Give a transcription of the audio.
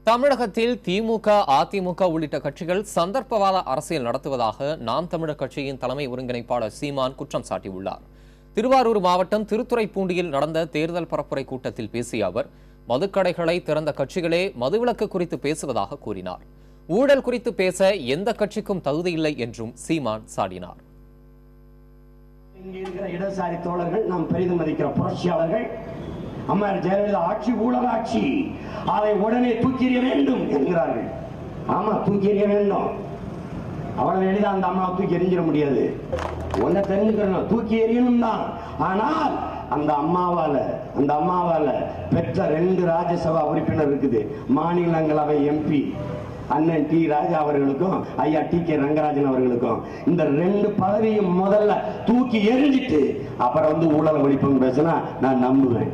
தமிழகத்தில் திமுக, அதிமுக உள்ளிட்ட கட்சிகள் சந்தர்ப்பவாத அரசியல் நடத்துவதாக நாம் தமிழர் கட்சியின் தலைமை ஒருங்கிணைப்பாளர் சீமான் குற்றம் சாட்டியுள்ளார். திருவாரூர் மாவட்டம் திருத்துறைப்பூண்டியில் நடந்த தேர்தல் பரப்புரை கூட்டத்தில் பேசிய அவர், மதுக்கடைகளை திறந்த கட்சிகளே மதுவிலக்கு குறித்து பேசுவதாக கூறினார். ஊழல் குறித்து பேச எந்த கட்சிக்கும் தகுதியில்லை என்றும் சீமான் சாடினார். இங்கே இருக்கிற இடதுசாரி தோழர்கள், நாம் பெரிதும் மதிக்கிற புரட்சியாளர்கள், அம்மையார் ஜெயலலிதா ஆட்சி ஊழல் ஆட்சி, அதை உடனே தூக்கி எறிய வேண்டும் என்கிறார்கள். ஆமா, தூக்கி எறிய வேண்டும். அவ்வளவு எளிதா அந்த அம்மாவை தூக்கி எறிஞ்சிட முடியாது. ஒன்ன தெரிஞ்சுக்கணும், தூக்கி எறியணும் தான். ஆனால் அந்த அம்மாவால பெற்ற 2 ராஜ்யசபா உறுப்பினர் இருக்குது. மாநிலங்களவை எம்பி அண்ணன் டி ராஜா அவர்களுக்கும் ஐயா டி.கே. ரங்கராஜன் அவர்களுக்கும் இந்த 2 பதவியும் முதல்ல தூக்கி எறிஞ்சிட்டு அப்புறம் ஊழல் ஒழிப்புன்னு பேசினா நான் நம்புவேன்.